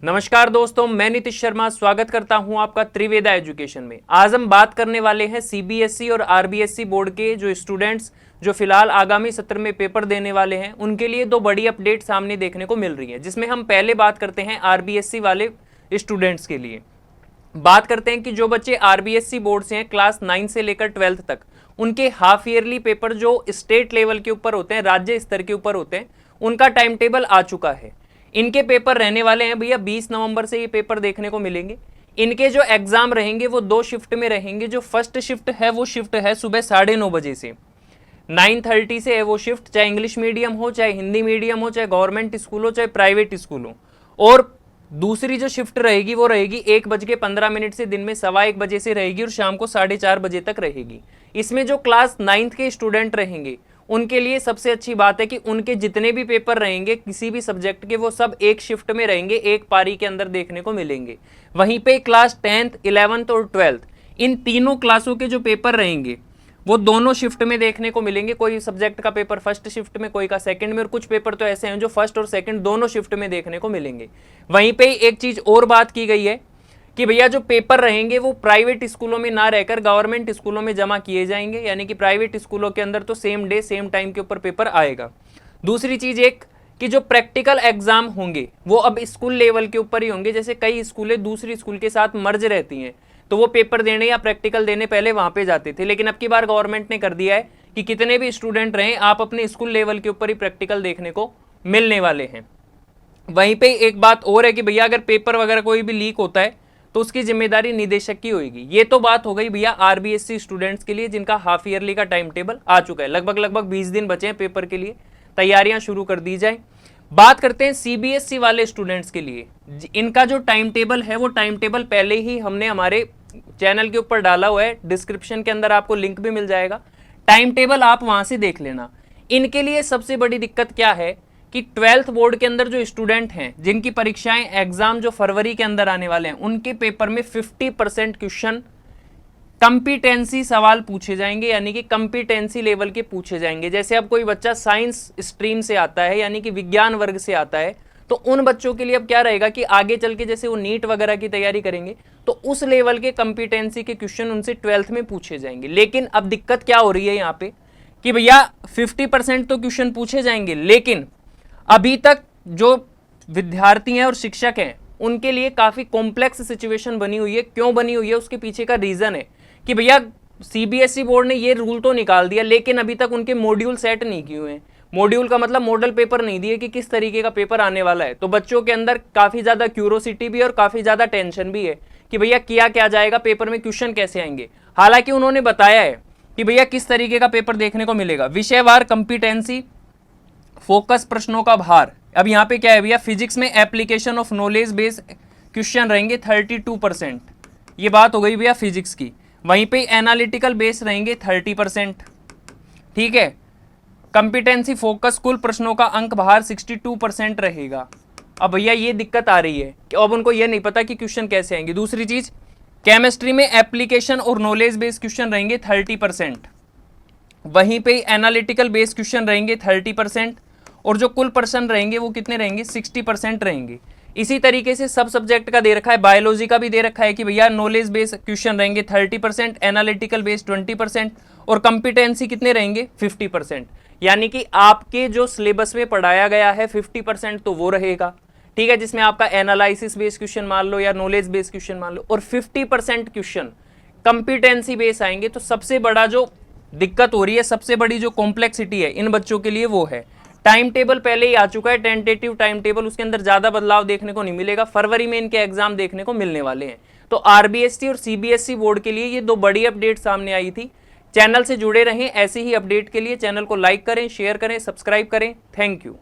नमस्कार दोस्तों, मैं नीतीश शर्मा स्वागत करता हूं आपका त्रिवेदा एजुकेशन में। आज हम बात करने वाले हैं सीबीएसई और आरबीएसई बोर्ड के जो स्टूडेंट्स जो फिलहाल आगामी सत्र में पेपर देने वाले हैं उनके लिए दो बड़ी अपडेट सामने देखने को मिल रही है, जिसमें हम पहले बात करते हैं आरबीएसई वाले स्टूडेंट्स के लिए। बात करते हैं कि जो बच्चे आरबीएसई बोर्ड से हैं क्लास 9 से लेकर 12th तक, उनके हाफ ईयरली पेपर जो स्टेट लेवल के ऊपर होते हैं, राज्य स्तर के ऊपर होते हैं, उनका टाइम टेबल आ चुका है। इनके पेपर रहने वाले हैं भैया 20 नवंबर से ये पेपर देखने को मिलेंगे। इनके जो एग्जाम रहेंगे वो दो शिफ्ट में रहेंगे। जो फर्स्ट शिफ्ट है वो शिफ्ट है सुबह 9:30 बजे से 9:30 से है वो शिफ्ट, चाहे इंग्लिश मीडियम हो, चाहे हिंदी मीडियम हो, चाहे गवर्नमेंट स्कूल हो, चाहे प्राइवेट स्कूल हो। और दूसरी जो शिफ्ट रहेगी वो रहेगी 1:15 से दिन में 1:15 बजे से रहेगी और शाम को 4:30 बजे तक रहेगी। इसमें जो क्लास 9th के स्टूडेंट रहेंगे उनके लिए सबसे अच्छी बात है कि उनके जितने भी पेपर रहेंगे किसी भी सब्जेक्ट के, वो सब एक शिफ्ट में रहेंगे, एक पारी के अंदर देखने को मिलेंगे। वहीं पे क्लास 10th, 11th और 12th इन तीनों क्लासों के जो पेपर रहेंगे वो दोनों शिफ्ट में देखने को मिलेंगे। कोई सब्जेक्ट का पेपर फर्स्ट शिफ्ट में, कोई का सेकंड में, और कुछ पेपर तो ऐसे हैं जो फर्स्ट और सेकंड दोनों शिफ्ट में देखने को मिलेंगे। वहीं पे एक चीज और बात की गई है कि भैया जो पेपर रहेंगे वो प्राइवेट स्कूलों में ना रहकर गवर्नमेंट स्कूलों में जमा किए जाएंगे, यानी कि प्राइवेट स्कूलों के अंदर तो सेम डे सेम टाइम के ऊपर पेपर आएगा। दूसरी चीज एक कि जो प्रैक्टिकल एग्जाम होंगे वो अब स्कूल लेवल के ऊपर ही होंगे। जैसे कई स्कूलें दूसरी स्कूल के साथ मर्ज रहती हैं तो वो पेपर देने या प्रैक्टिकल देने पहले वहां पे जाते थे, लेकिन अब की बार गवर्नमेंट ने कर दिया है कि कितने भी स्टूडेंट रहें आप अपने स्कूल लेवल के ऊपर ही प्रैक्टिकल देखने को मिलने वाले हैं। वहीं पे एक बात और है कि भैया अगर पेपर वगैरह कोई भी लीक होता है तो उसकी जिम्मेदारी निदेशक की होगी। ये तो बात हो गई भैया आरबीएसई स्टूडेंट्स के लिए जिनका हाफ ईयरली का टाइम टेबल आ चुका है। लगभग 20 दिन बचे हैं पेपर के लिए, तैयारियां शुरू कर दी जाए। बात करते हैं सीबीएसई वाले स्टूडेंट्स के लिए। इनका जो टाइम टेबल है वो टाइम टेबल पहले ही हमने हमारे चैनल के ऊपर डाला हुआ है, डिस्क्रिप्शन के अंदर आपको लिंक भी मिल जाएगा, टाइम टेबल आप वहां से देख लेना। इनके लिए सबसे बड़ी दिक्कत क्या है कि 12th बोर्ड के अंदर जो स्टूडेंट हैं जिनकी परीक्षाएं एग्जाम जो फरवरी के अंदर आने वाले हैं, उनके पेपर में 50% क्वेश्चन कंपिटेंसी सवाल पूछे जाएंगे, यानी कि कंपिटेंसी लेवल के पूछे जाएंगे। जैसे अब कोई बच्चा साइंस स्ट्रीम से आता है, यानी कि विज्ञान वर्ग से आता है, तो उन बच्चों के लिए अब क्या रहेगा कि आगे चल के जैसे वो नीट वगैरह की तैयारी करेंगे तो उस लेवल के कंपिटेंसी के क्वेश्चन उनसे 12th में पूछे जाएंगे। लेकिन अब दिक्कत क्या हो रही है यहाँ पे कि भैया 50% तो क्वेश्चन पूछे जाएंगे, लेकिन अभी तक जो विद्यार्थी हैं और शिक्षक हैं उनके लिए काफी कॉम्प्लेक्स सिचुएशन बनी हुई है। क्यों बनी हुई है उसके पीछे का रीजन है कि भैया सीबीएसई बोर्ड ने ये रूल तो निकाल दिया, लेकिन अभी तक उनके मॉड्यूल सेट नहीं किए हुए हैं। मॉड्यूल का मतलब मॉडल पेपर नहीं दिए कि किस तरीके का पेपर आने वाला है। तो बच्चों के अंदर काफी ज्यादा क्यूरोसिटी भी है और काफी ज्यादा टेंशन भी है कि भैया किया क्या जाएगा, पेपर में क्वेश्चन कैसे आएंगे। हालांकि उन्होंने बताया है कि भैया किस तरीके का पेपर देखने को मिलेगा। विषयवार कंपिटेंसी, फोकस प्रश्नों का भार। अब यहाँ पे क्या है भैया, फिजिक्स में application of knowledge based question रहेंगे 32%, ये बात हो गई भैया फिजिक्स की। वहीं पे एनालिटिकल बेस रहेंगे 30%, ठीक है। कंपिटेंसी फोकस कुल प्रश्नों का अंक भार 62% रहेगा। अब भैया ये दिक्कत आ रही है कि अब उनको ये नहीं पता कि क्वेश्चन कैसे आएंगे। दूसरी चीज, केमिस्ट्री में एप्लीकेशन और नॉलेज बेस्ड क्वेश्चन रहेंगे 30%, वहीं पे एनालिटिकल बेस्ड क्वेश्चन रहेंगे 30%, और जो कुल प्रश्न रहेंगे वो कितने रहेंगे, 60% रहेंगे। इसी तरीके से सब सब्जेक्ट का दे रखा है, बायोलॉजी का भी दे रखा है कि भैया नॉलेज बेस्ड क्वेश्चन रहेंगे 30%, एनालिटिकल बेस्ड 20% और कंपिटेंसी कितने रहेंगे 50%। यानी कि आपके जो सिलेबस में पढ़ाया गया है 50% तो वो रहेगा, ठीक है, जिसमें आपका एनालिसिस बेस्ड क्वेश्चन मान लो या नॉलेज बेस्ड क्वेश्चन मान लो, और 50% क्वेश्चन कंपिटेंसी बेस्ड आएंगे। तो सबसे बड़ा जो दिक्कत हो रही है, सबसे बड़ी जो कॉम्प्लेक्सिटी है इन बच्चों के लिए वो है। टाइम टेबल पहले ही आ चुका है, टेंटेटिव टाइम टेबल, उसके अंदर ज्यादा बदलाव देखने को नहीं मिलेगा। फरवरी में इनके एग्जाम देखने को मिलने वाले हैं। तो आरबीएसई और सीबीएसई बोर्ड के लिए ये दो बड़ी अपडेट सामने आई थी। चैनल से जुड़े रहें ऐसी ही अपडेट के लिए। चैनल को लाइक करें, शेयर करें, सब्सक्राइब करें। Thank you.